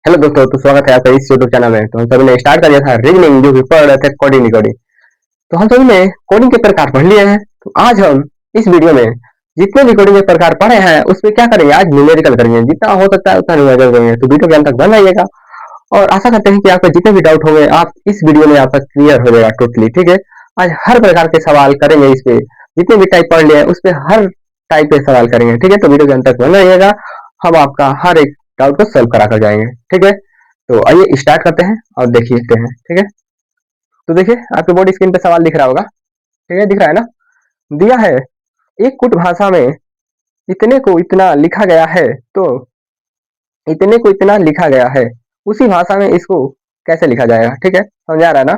Hello दोस्तों, तो स्वागत है आपका इस यूट्यूब चैनल में। तो हम सभी ने स्टार्ट कर दिया था रीजनिंग, जो कि पढ़ रहे थे कोडिंग रिकॉर्डिंग। तो हम सभी ने कोडिंग के प्रकार पढ़ लिए हैं। तो आज हम इस वीडियो में जितने भी कोडिंग के प्रकार पढ़े हैं उसमें क्या करेंगे, आज न्यूमेरिकल करेंगे। जितना हो सकता है उतना न्यूमेरिकल करेंगे। तो वीडियो के अंत तक बन रहिएगा और आशा करते हैं कि आपके जितने भी डाउट होंगे आप इस वीडियो में आपका क्लियर हो जाएगा टोटली। ठीक है, आज हर प्रकार के सवाल करेंगे। इस पे जितने भी टाइप पढ़ लिए हैं उस पे हर टाइप के सवाल करेंगे। ठीक है, तो वीडियो के अंत तक बन रहिएगा। हम आपका हर एक डाउट को सॉल्व करा कर जाएंगे। ठीक है, तो आइए स्टार्ट करते हैं और देखते हैं। ठीक है, तो देखिए आपके बोर्ड स्क्रीन पे सवाल दिख रहा होगा। ठीक है, दिख रहा है ना। दिया है एक कुट भाषा में इतने को इतना लिखा गया है, तो इतने को इतना लिखा गया है, उसी भाषा में इसको कैसे लिखा जाएगा। ठीक है, समझ आ रहा है ना।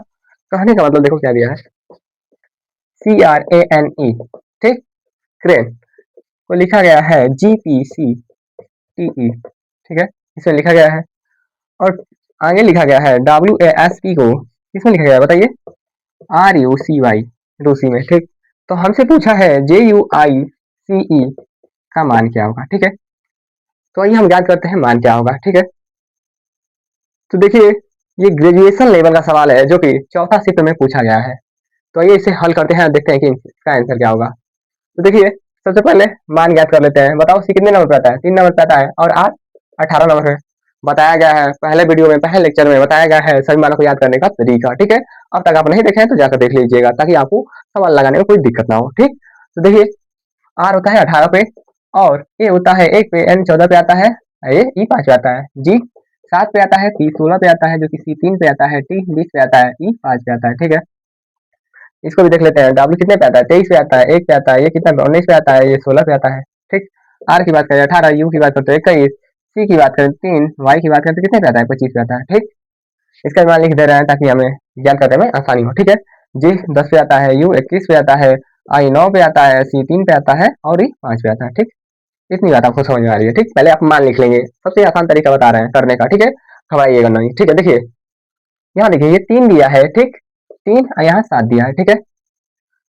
कहने का मतलब देखो क्या दिया है, CRANE। ठीक, क्रेन को लिखा गया है GPCTE। ठीक है, इसमें लिखा गया है। और आगे लिखा गया है WASP को किसमें लिखा गया है बताइए, RUCY, रूसी में। ठीक, तो हमसे पूछा है JUICE का मान क्या होगा। ठीक है, तो आइए हम ज्ञात करते हैं मान क्या होगा। ठीक है, तो देखिए ये ग्रेजुएशन लेवल का सवाल है जो कि चौथा शिफ्ट में पूछा गया है। तो आइए इसे हल करते हैं और देखते हैं कि इसका आंसर क्या होगा। तो देखिए सबसे पहले मान ज्ञात कर लेते हैं। बताओ सी कितने नंबर पे आता है, 3 नंबर पे आता है और आर 18 नंबर पे बताया गया है। पहले वीडियो में, पहले लेक्चर में बताया गया है सभी मानों को याद करने का तरीका। ठीक है, अब तक आप नहीं देखे हैं तो जाकर देख लीजिएगा ताकि आपको सवाल लगाने में कोई दिक्कत ना हो। ठीक, तो देखिए आर होता है 18 पे, और ए होता है 1 पे, एन 14 पे आता है, ए ई 5 पे आता है, जी 7 पे आता है, पी 16 पे आता है, जो कि सी 3 पे आता है, टी 20 पे आता है, ई 5 पे आता है। ठीक है, इसको भी देख लेते हैं। डब्ल्यू कितने पे आता है, 23 पे आता है, 1 पे आता है, ये कितना 19 पे आता है, ये 16 पे आता है। ठीक, आर की बात करें 18, यू की बात करते हैं 21, सी की बात करें 3, वाई की बात करें तो कितने पे आता है, 25 पे आता है। ठीक, इसका मान लिख दे रहे हैं ताकि हमें ज्ञात करने में आसानी हो। ठीक है, जी 10 पे आता है, यू 21 पे आता है, आई 9 पे आता है, सी 3 पे आता है और ई 5 पे आता है। ठीक, इतनी बात आपको समझ में आ रही है। ठीक, पहले आप मान लिख लेंगे, सबसे आसान तरीका बता रहे हैं करने का। ठीक है, घबराइएगा नहीं। ठीक है, देखिए यहाँ देखिए ये 3 दिया है। ठीक, 3 यहाँ 7 दिया है। ठीक है,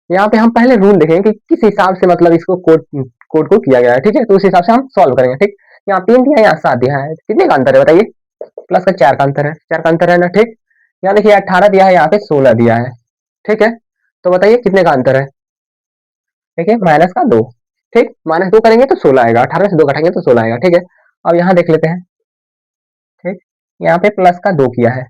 यहाँ पे हम पहले रूल देखेंगे कि किस हिसाब से मतलब इसको कोड कोड को किया गया है। ठीक है, तो उस हिसाब से हम सॉल्व करेंगे। ठीक, यहाँ 3 दिया, यहाँ 7 दिया है, कितने का अंतर है बताइए, प्लस का 4 का अंतर है, 4 का अंतर है ना। ठीक, यहाँ देखिए 18 दिया है, यहाँ पे 16 दिया है। ठीक है, तो बताइए कितने का अंतर है। देखिए माइनस का 2। ठीक, माइनस 2 करेंगे तो 16 आएगा, 18 से 2 घटाएंगे तो 16 आएगा। ठीक है, अब यहाँ देख लेते हैं। ठीक, यहाँ पे प्लस का 2 किया है।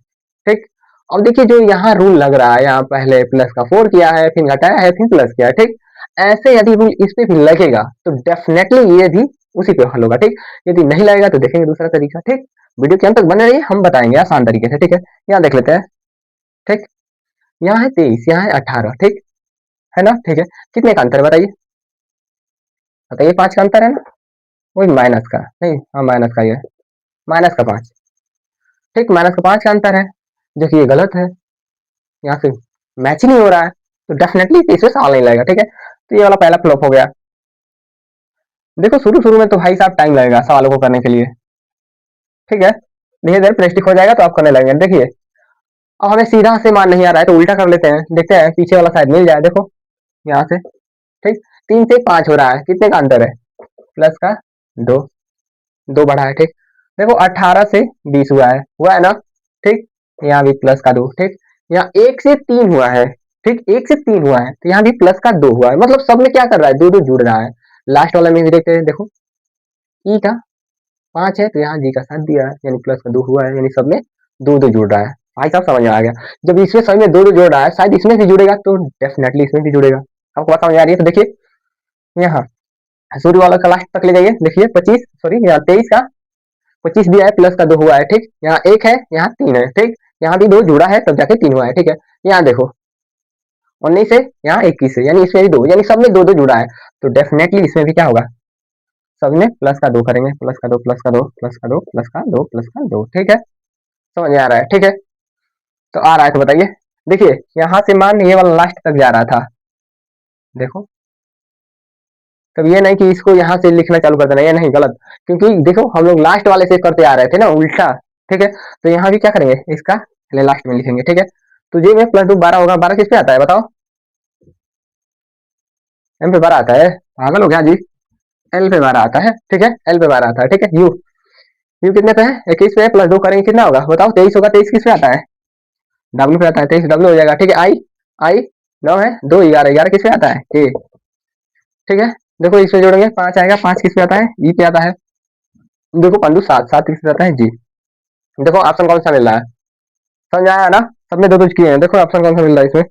ठीक, अब देखिए जो यहाँ रूल लग रहा है, यहाँ पहले प्लस का 4 किया है, फिर घटाया है, फिर प्लस किया है। ठीक, ऐसे यदि रूल इस पे भी लगेगा तो डेफिनेटली ये भी उसी पे हल होगा। ठीक, यदि नहीं लगेगा तो देखेंगे दूसरा तरीका। ठीक, वीडियो के अंत तक बने रहिए, हम बताएंगे आसान तरीके से। ठीक है, यहाँ देख लेते हैं। ठीक, यहाँ है 23, यहाँ है 18। ठीक है ना। ठीक है, कितने का अंतर है बताइए, बताइए 5 का अंतर है ना, वही माइनस का नहीं, हाँ माइनस का ही है, माइनस का 5। ठीक, माइनस का 5 का अंतर है, जो कि ये गलत है, यहाँ से मैच ही नहीं हो रहा है, तो डेफिनेटली इसमें सवाल नहीं लगेगा। ठीक है, तो ये वाला पहला फ्लॉप हो गया। देखो शुरू शुरू में तो भाई साहब टाइम लगेगा सवालों को करने के लिए। ठीक है, धीरे धीरे प्रेस्टिक हो जाएगा तो आप करने लगेंगे। देखिए अब हमें सीधा से मान नहीं आ रहा है तो उल्टा कर लेते हैं, देखते हैं पीछे वाला शायद मिल जाए। देखो यहाँ से, ठीक, 3 से 5 हो रहा है, कितने का अंतर है, प्लस का 2, 2 बढ़ा है। ठीक, देखो 18 से 20 हुआ है ना। ठीक, यहाँ भी प्लस का 2। ठीक, यहाँ 1 से 3 हुआ है। ठीक, 1 से 3 हुआ है तो यहाँ भी प्लस का 2 हुआ है, मतलब सब में क्या कर रहा है, 2 2 जुड़ रहा है। लास्ट वाला में भी देखते हैं, देखो ई का 5 है तो यहाँ जी का 7 दिया है, यानी प्लस का 2 हुआ है, यानी सब में 2 2 जुड़ रहा है। भाई साहब समझ में आ गया, जब इसमें सब में 2 2 जुड़ रहा है शायद इसमें भी जुड़ेगा, तो डेफिनेटली इसमें भी जुड़ेगा। आपको बात समझ आ रही है। तो देखिए यहाँ सूर्य वाला का लास्ट तक ले जाइए, देखिए 25, सॉरी यहाँ 23 का 25 दिया है, प्लस का 2 हुआ है। ठीक, यहाँ 1 है, यहाँ 3 है। ठीक, यहाँ भी 2 जुड़ा है तब जाके 3 हुआ है। ठीक है, यहाँ देखो 19 से यहाँ 21 है, यानी इसमें भी 2, यानी सब में 2 2 जुड़ा है, तो डेफिनेटली इसमें भी क्या होगा, सब में प्लस का 2 करेंगे, प्लस का 2 प्लस का 2 प्लस का 2 प्लस का 2 प्लस का 2। ठीक है, समझ में आ रहा है। ठीक है, तो आ रहा है तो बताइए। देखिए यहाँ से मान ये वाला लास्ट तक जा रहा था, देखो तब ये नहीं कि इसको यहाँ से लिखना चालू कर देना, ये नहीं, गलत, क्योंकि देखो हम लोग लास्ट वाले से करते आ रहे थे ना उल्टा। ठीक है, तो यहाँ भी क्या करेंगे, इसका पहले लास्ट में लिखेंगे। ठीक है, तो जी में प्लस 2 12 होगा, 12 किस पे आता है बताओ, एम पे 12 आता है, पागल हो गया जी, एल पे 12 आता है। ठीक है, एल पे 12 आता है। ठीक है, यू यू कितने पे है? 21 पे, प्लस 2 करेंगे कितना होगा बताओ? 23 होगा। 23 किस पे आता है? डब्ल्यू पे आता है। 23 डब्ल्यू हो जाएगा। ठीक है, आई आई 9 है, 2 11 11 किस पे आता है? के। ठीक है, देखो इसमें जोड़ेंगे 5 आएगा। 5 किस पे आता है? ई पे आता है। देखो पंडू 7 7 किस पे आता है? जी। देखो ऑप्शन कौन सा मिल रहा है? समझ आया ना? सबने दो दो किए हैं। देखो ऑप्शन कौन सा मिल रहा है इसमें?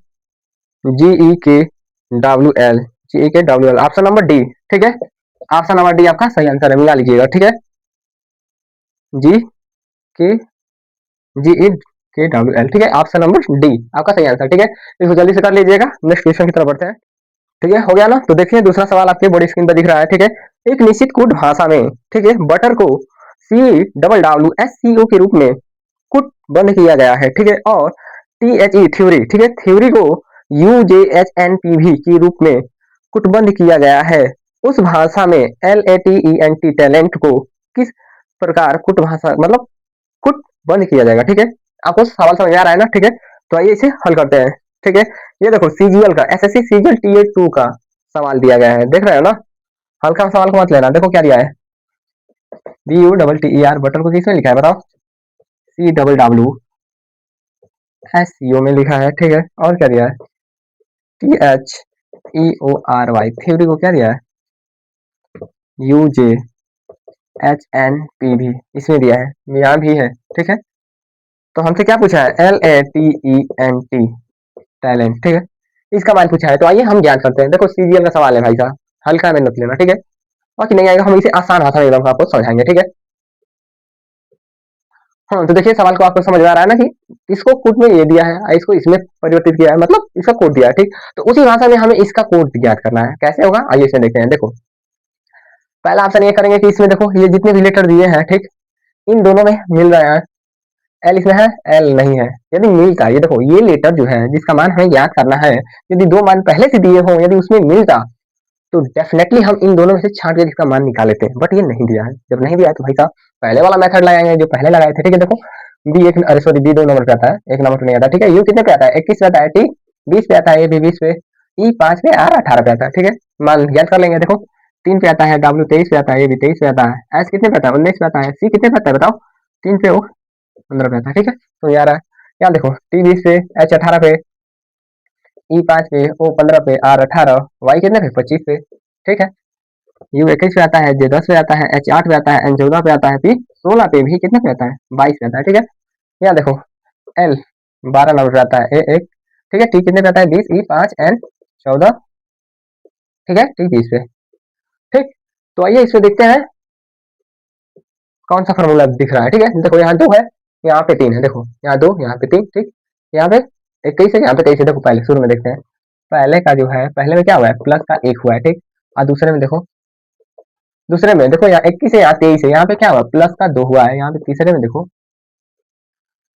जी ई के डब्ल्यू एल। जी ई के W L, option number D. ठीक है, ऑप्शन नंबर डी आपका सही आंसर है, मिला लीजिएगा। ठीक है, जी के जी ई के डब्ल्यू एल। ठीक है, ऑप्शन नंबर डी आपका सही आंसर। ठीक है, इसको जल्दी से कर लीजिएगा। नेक्स्ट क्वेश्चन की तरफ बढ़ते हैं। ठीक है, हो गया ना? तो देखिए दूसरा सवाल आपके बड़ी स्क्रीन पर दिख रहा है। ठीक है, एक निश्चित कोड भाषा में, ठीक है, बटर को C double W S C O के रूप में कुट बंद किया गया है। ठीक है, और टी एच ई थ्योरी, ठीक है, थ्योरी को U J H N P भी के रूप में कुटबंद किया गया है। उस भाषा में L A T E N T talent को किस प्रकार कुट भाषा मतलब कुट बंद किया जाएगा? ठीक है, आपको सवाल समझ में आ रहा है ना? ठीक है, तो आइए इसे हल करते हैं। ठीक है, ये देखो सीजीएल का एसएससी सीजीएल टीए 2 का सवाल दिया गया है, देख रहे हो ना? हल्का सवाल को मत लेना। देखो क्या दिया है? B U double T E R butter को किसमें लिखा है बताओ? C double W S C O में लिखा है। ठीक है, और क्या दिया है? T H E O R Y theory को क्या दिया है? U J H N P भी इसमें दिया है, यहाँ भी है। ठीक है, तो हमसे क्या पूछा है? L A T E N T talent. ठीक है, इसका मान पूछा है। तो आइए हम ज्ञान करते हैं। देखो सीजीएल का सवाल है भाई साहब, हल्का में मत लेना। ठीक है, बाकी नहीं आएगा हम इसे आसान भाषा में एकदम आपको समझाएंगे। ठीक है, हाँ तो देखिए सवाल को आपको समझ में आ रहा है ना कि इसको कोड में ये दिया है, इसको इसमें परिवर्तित किया है, मतलब इसका कोड दिया है। ठीक, तो उसी भाषा में हमें इसका कोड ज्ञात करना है। कैसे होगा आइए इसमें देखते हैं। देखो पहला ऑप्शन ये करेंगे कि इसमें देखो ये जितने भी लेटर दिए हैं, ठीक, इन दोनों में मिल रहा है। एल इसमें है, एल नहीं है। यदि मिलता, ये देखो ये लेटर जो है जिसका मान हमें ज्ञात करना है, यदि दो मान पहले से दिए हों, यदि उसमें मिलता तो डेफिनेटली हम इन दोनों में से छांट के इसका मान निकाल लेते हैं। बट ये नहीं दिया है। जब नहीं दिया है तो भाई साहब पहले वाला मेथड लगाएंगे जो पहले लगाए थे। ठीक है, देखो बी एक अरे सॉरी बी 2 नंबर पे आता है, एक नंबर पे नहीं आता। ठीक है, यू कितने पे आता है? 21 पे आता है। टी 20 पे आता है। ए बी 20 पे, ई 5 पे, आर 18 पे आता है। ठीक है, मान ज्ञात कर लेंगे। देखो 3 पे आता है, डब्ल्यू 23 पे आता है, ए बी 23 पे आता है, एस कितने पे आता है? 19 पे आता है, सी कितने पे आता है बताओ? 3 पे, ओ 15 पे आता है। ठीक है, तो ये आ रहा है। यहाँ देखो टी 20 पे, एच 18 पे, ई 5 पे, ओ 15 पे, आर 18, वाई कितने पे? 25 पे। ठीक है, यू 21 पे आता है, जे 10 पे आता है, एच 8 पे आता है, एन 14 पे आता है, पी 16 पे, भी कितने पे आता है? 22 पे आता है। ठीक है, यहाँ देखो एल 12 नंबर पे आता है, ए 1। ठीक है, टी कितने पे आता है? 20, ई 5, एन 14। ठीक है, टी 20 पे। ठीक, तो आइए इसमें देखते हैं कौन सा फॉर्मूला दिख रहा है। ठीक है, देखो यहाँ 2 है, यहाँ पे 3 है। देखो यहाँ 2, यहाँ पे 3। ठीक, यहाँ पे 21 है, यहाँ पे 23 है। देखो पहले शुरू में देखते हैं। पहले का जो है, पहले में क्या हुआ है? प्लस का 1 हुआ है। ठीक, और दूसरे में देखो, दूसरे में देखो यहाँ 21 है, यहाँ 23 है, यहाँ पे क्या हुआ? प्लस का 2 हुआ है। यहाँ पे तीसरे में देखो,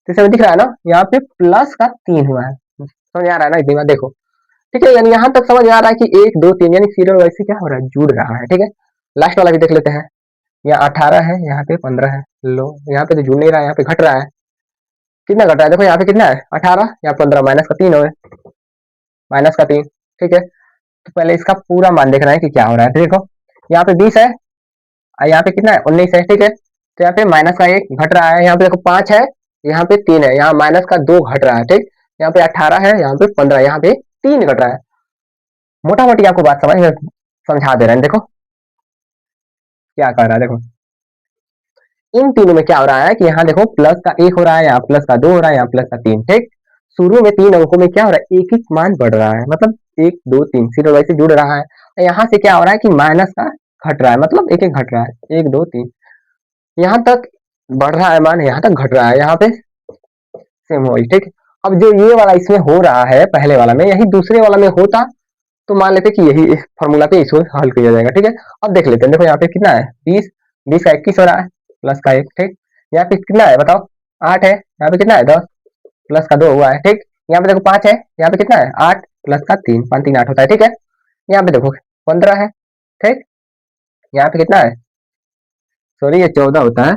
तीसरे में दिख रहा है ना, यहाँ पे प्लस का 3 हुआ है। समझ आ रहा है ना इतनी बात? देखो ठीक है, यानी यहाँ तक समझ में आ रहा है कि 1 2 3 यानी सीरियल वाइज से क्या हो रहा है? जुड़ रहा है। ठीक है, लास्ट वाला भी देख लेते हैं। यहाँ 18 है, यहाँ पे 15 है। लो यहाँ पे तो जुड़ नहीं रहा है, यहाँ पे घट रहा है। कितना घट रहा है? देखो यहाँ पे कितना है? 18, यहाँ 15, माइनस का 3 है, माइनस का 3। ठीक है, तो पहले इसका पूरा मान देख रहे हैं कि क्या हो रहा है। तो देखो यहाँ पे 20 है, और यहाँ पे कितना है? 19 है। ठीक है, तो यहाँ पे माइनस का 1 घट रहा है। यहाँ पे देखो 5 है, यहाँ पे 3 है, यहाँ माइनस का 2 घट रहा है। ठीक, यहाँ पे 18 है, यहाँ पे 15, यहाँ पे 3 घट रहा है। मोटा मोटी आपको बात समझा दे रहे हैं। देखो क्या कर रहा है? देखो इन तीनों में क्या हो रहा है कि यहाँ देखो प्लस का 1 हो रहा है, यहाँ प्लस का 2 हो रहा है, यहाँ प्लस का 3। ठीक, शुरू में 3 अंकों में क्या हो रहा है? एक एक मान बढ़ रहा है, मतलब 1 2 3 सीरियल वाइज से जुड़ रहा है। यहाँ से क्या हो रहा है कि माइनस का घट रहा है, मतलब एक एक घट रहा है, 1 2 3, यहाँ तक बढ़ रहा है मान, यहाँ तक घट रहा है, यहाँ पे सेम वही। ठीक, अब जो ये वाला इसमें हो रहा है पहले वाला में, यही दूसरे वाला में होता तो मान लेते कि यही इस फॉर्मूला पे इसको हल किया जाएगा। ठीक है, अब देख लेते हैं। देखो यहाँ पे कितना है? 20, 20 का 21 हो रहा है, प्लस का 1। ठीक, यहाँ पे कितना है बताओ? 8 है, यहाँ पे कितना है? 10, प्लस का 2 हुआ है। ठीक, यहाँ पे देखो 5 है, यहाँ पे कितना है? 8 प्लस का 3, 5 3 8 होता है। ठीक है, यहाँ पे देखो 15 है। ठीक, यहाँ पे कितना है? सॉरी ये 14 होता है,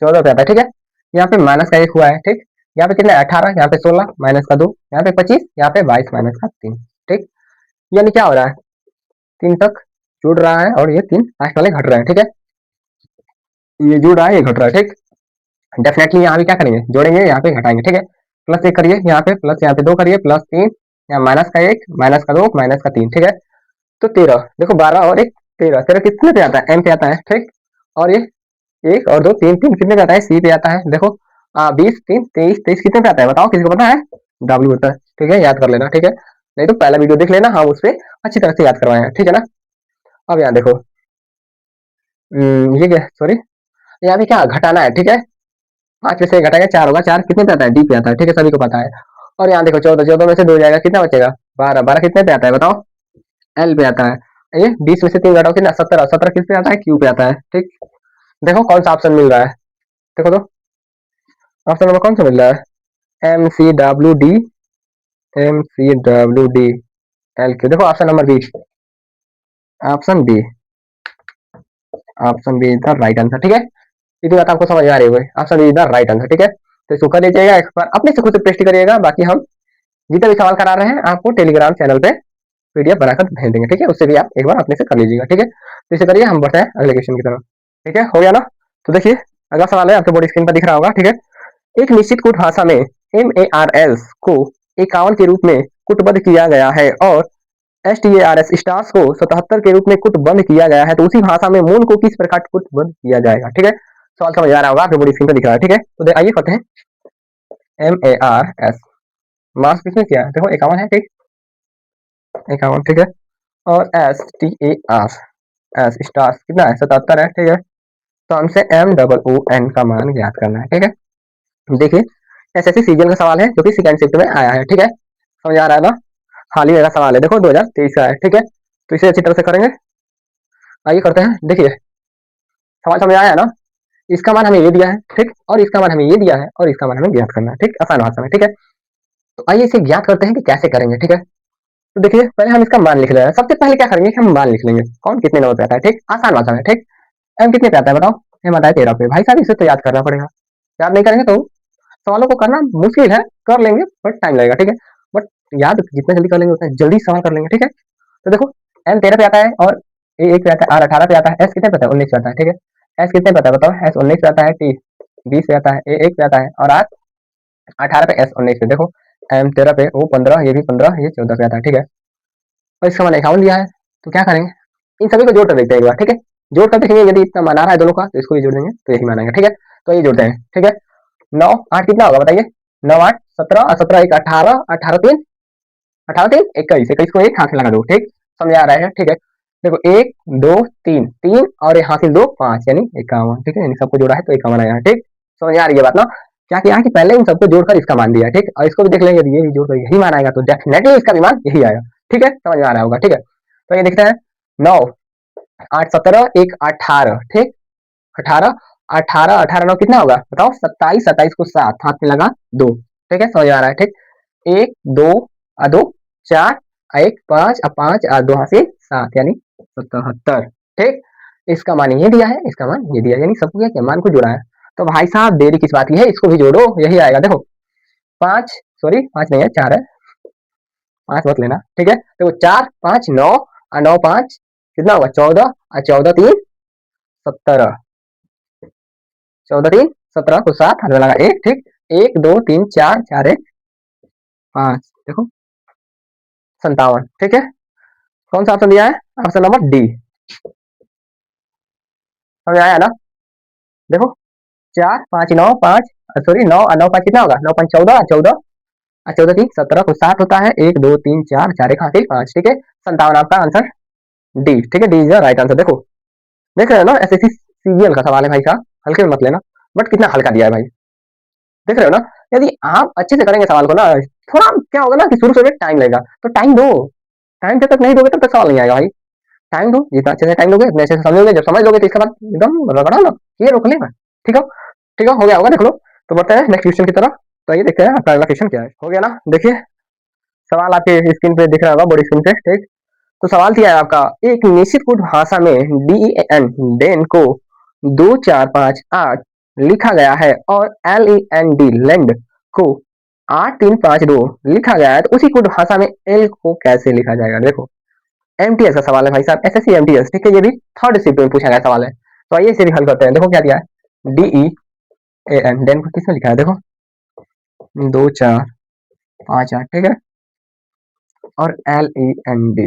14 पे आता है। ठीक है, यहाँ पे माइनस का 1 हुआ है। ठीक, यहाँ पे कितना है? 18, यहाँ पे 16, माइनस का 2, यहाँ पे 25, यहाँ पे 22, माइनस का 3। ठीक, यानी क्या हो रहा है? 3 तक जुड़ रहा है और ये 3 लास्ट वाले घट रहे हैं। ठीक है, ये जुड़ रहा है ये घट रहा है, ठीक। डेफिनेटली यहाँ भी क्या करेंगे, जोड़ेंगे, यहाँ पे घटाएंगे, ठीक है। प्लस एक करिए यहाँ पे, प्लस यहाँ पे दो करिए, प्लस तीन, यहाँ माइनस का एक, माइनस का दो, माइनस का तीन, ठीक है। तो 13, देखो 12 और एक 13, 13 कितने पे आता है, एम पे आता है, ठीक। और ये एक और दो तीन, तीन कितने पे आता है, सी पे आता है, देखो 20 3 23, 23 कितने पे आता है बताओ, किसी को पता है, डब्ल्यू होता है, ठीक है, याद कर लेना, ठीक है। नहीं तो पहला वीडियो देख लेना, हम उस पर अच्छी तरह से याद करवाए हैं, ठीक है ना। अब यहाँ देखो, ये क्या, सॉरी, यहाँ पे क्या घटाना है, ठीक है। 5 में से घटाएगा 4 होगा, 4 कितने पे आता है, डी पे आता है, ठीक है, सभी को पता है। और यहाँ देखो 14, 14 में से 2 जाएगा, कितना बचेगा, 12, 12 कितने पे आता है बताओ, एल पे आता है। ये 20 में से 3 घटाओ कितना, 17, 17 किस पे आता है, क्यू पे आता है, ठीक। देखो कौन सा ऑप्शन मिल रहा है, देखो तो ऑप्शन नंबर कौन सा मिल रहा है, M C W D, M C W D L Q, देखो option number B, option B, option B is the right answer, ठीक है। इतनी बात आपको समझ आ रही होगी, option B is the right answer, ठीक है। तो इसको कर लीजिएगा एक बार, अपने से खुद से टेस्ट करिएगा, बाकी हम जितने भी सवाल करा रहे हैं आपको टेलीग्राम चैनल पे पीडीएफ बनाकर भेज देंगे, ठीक है। उससे भी आप एक बार अपने से कर लीजिएगा, ठीक है। तो इसे करिए, हम बढ़ते हैं अगले क्वेश्चन की तरफ, ठीक है, हो गया ना। तो देखिए अगला सवाल है, आपके बोर्ड स्क्रीन पर दिख रहा होगा, ठीक है। एक निश्चित कूट भाषा में MARS को 51 के रूप में कूटबद्ध किया गया है और STARS स्टार्स को 77 के रूप में कूटबद्ध किया गया है, तो उसी भाषा में मूल को किस प्रकार कूटबद्ध किया जाएगा, ठीक है। सवाल समझ आ रहा होगा, आपके बोर्ड स्क्रीन पर दिख रहा है, ठीक है। तो आइए करते हैं, MARS मार्क्स किसने किया है, देखो 51 है, ठीक, 51, ठीक है। और STAR स्टार्स कितना है, 77 है, ठीक है। तो हमसे MOON का मान ज्ञात करना है, ठीक है। देखिए एसएससी सीजीएल का सवाल है, जो कि सेकंड शिफ्ट में आया है, ठीक है, समझ आ रहा है ना। हाल ही मेरा सवाल है, देखो 2023 का है, ठीक है। तो इसे अच्छी तरह से करेंगे, आइए करते हैं। देखिए सवाल समझ आया ना, इसका मान हमें ये दिया है, ठीक, और इसका मान हमें ये दिया है, और इसका मान हमें ज्ञात करना है, ठीक, आसान भाषा में, ठीक है। तो आइए इसे ज्ञात करते हैं कि कैसे करेंगे, ठीक है। तो देखिए पहले हम इसका मान लिख रहे हैं, सबसे पहले क्या करेंगे कि हम मान लिख लेंगे, कौन कितने नंबर पे आता है, ठीक, आसान भाषा में, ठीक। एम कितने पे आता है बताओ, एम आता है 13 पे, भाई साहब इसे तो याद करना पड़ेगा, याद नहीं करेंगे तो सवालों को करना मुश्किल है, कर लेंगे बट टाइम लगेगा, ठीक है। बट याद जितना जल्दी कर लेंगे उतना जल्दी सवाल कर लेंगे, ठीक है। तो देखो एम 13 पे आता है, और ए 1 पे आता है, आर 18 पे आता है, एस कितने पे आता है, 19 पे आता है, ठीक है। एस कितने पे आता है बताओ, एस 19 पे आता है, टी 20 पे आता है, ए 1 पे आता है, और आर 18 पे, एस 19 पे, देखो एम 13 पे, ओ 15, ये भी 15, ये 14 पे आता है, ठीक है। और इसका मान 51 दिया है, तो क्या करेंगे, इन सभी को जोड़ कर देखते हैं एक बार, ठीक है। जोड़ कर देखेंगे, यदि इतना मान आ रहा है दोनों का तो इसको भी जोड़ देंगे, तो यही मानेंगे, ठीक है। तो ये जोड़ते हैं, ठीक है। 9 8 कितना होगा बताइए, 9 8 17, और 17 1 18, 18 3, 18 3 21, 21 को एक हाथ में लगा दो, ठीक, समझ आ रहा है, ठीक है। देखो 1 2 3 3 और एक हासिल 2 5, यानी 51, ठीक है, इन सबको जोड़ा है तो 51 आया, ठीक। समझ आ रही है बात ना। क्या किया कि पहले इन सबको जोड़कर इसका मान दिया, ठीक, और इसको भी देख लेंगे, यदि ये भी जोड़कर यही मान आएगा तो डेफिनेटली इसका भी मान यही आएगा, ठीक है, समझ में आ रहा होगा, ठीक है। तो ये देखते हैं, 9 8 17 1 18, ठीक, 18 18 18 9 कितना होगा बताओ, 27, 27 को 7 हाथ में लगा 2, ठीक है, समझ आ रहा है, ठीक। 1 2 2 4, 1 5 5 2 हासिल 7, यानी 77, ठीक। इसका मान ये दिया है, इसका मान ये दिया, यानी सबको क्या मान को जोड़ा है। तो भाई साहब देरी किस बात की है, इसको भी जोड़ो, यही आएगा, देखो 5, सॉरी 5 नहीं है 4 है, 5 मत लेना, ठीक है। देखो 4 5 9 और 9 5 कितना होगा 14, और 14 3 17, 14 3 17 को 7 हाथ में लगा 1, ठीक। 1 2 3 4 4 1 5, देखो 57, ठीक है। कौन सा ऑप्शन दिया है, ऑप्शन नंबर डी, समझ आया ना। देखो 4 5 9 5, सॉरी 9 और 9 5 कितना होगा, 9 5 14, 14 और 14 3 17 को 7 होता है, 1 2 3 4 4 1 हासिल 5, ठीक है। 57 आपका आंसर डी, ठीक है, D is the right answer. देखो देख रहे हो ना, एसएससी सीजीएल का सवाल है भाई साहब, हल्के में मत लेना, बट कितना हल्का दिया है भाई, देख रहे हो ना। यदि आप अच्छे से करेंगे सवाल को ना, थोड़ा क्या होगा ना कि शुरू शुरू में टाइम लगेगा, तो टाइम दो, टाइम जब तक नहीं दोगे तब तक सवाल नहीं आएगा भाई। टाइम दो, जितना अच्छे से टाइम दोगे उतने अच्छे से समझोगे, जब समझ लोगे तो इसके बाद एकदम रगड़ा ना, ये रोक लेगा, ठीक है, ठीक है, हो गया होगा, देख लो। तो बढ़ते हैं नेक्स्ट क्वेश्चन की तरफ। तो ये देखते हैं आपका अगला क्वेश्चन क्या है, हो गया ना। देखिए सवाल आपके स्क्रीन पे दिख रहा होगा, बड़ी स्क्रीन पे, ठीक। तो सवाल दिया है आपका, एक निश्चित कूट भाषा में DEN डेन को 2458 लिखा गया है, और LEND लैंड को 8352 लिखा गया है, तो उसी कूट भाषा में एल को कैसे लिखा जाएगा। देखो एमटीएस का सवाल है भाई साहब, एसएससी एमटीएस, ठीक है, ये भी थर्ड शिफ्ट में पूछा गया सवाल है। तो आइए इसे भी हल करते हैं। देखो क्या दिया है, DEAN, डेन को किसमें लिखा है, देखो 2 4 5 8, ठीक है। और LEND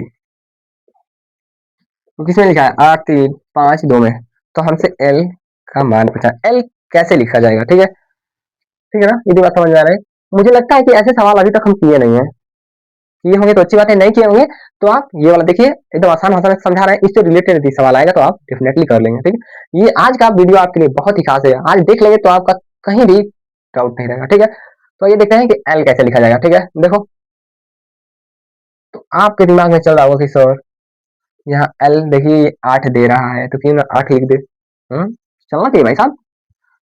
तो किसमें लिखा है, 8 3 5 2 में। तो हमसे L का मान पूछा, L कैसे लिखा जाएगा, ठीक है ना, ये बात समझ में आ रहा है। मुझे लगता है कि ऐसे सवाल अभी तक हम किए नहीं है, किए होंगे तो अच्छी बात है, नहीं किए होंगे तो आप ये वाला देखिए, एकदम आसान भाषा में समझा रहे हैं, इससे रिलेटेड यदि सवाल आएगा तो आप डेफिनेटली कर लेंगे, ठीक है। ये आज का वीडियो आपके लिए बहुत ही खास है, आज देख लेंगे तो आपका कहीं भी डाउट नहीं रहेगा, ठीक है। तो ये देखते हैं कि एल कैसे लिखा जाएगा, ठीक है। देखो तो आपके दिमाग में चल रहा होगा कि सर यहाँ एल देखिए 8 दे रहा है तो क्यों ना 8 लिख दे, चलना चाहिए भाई साहब।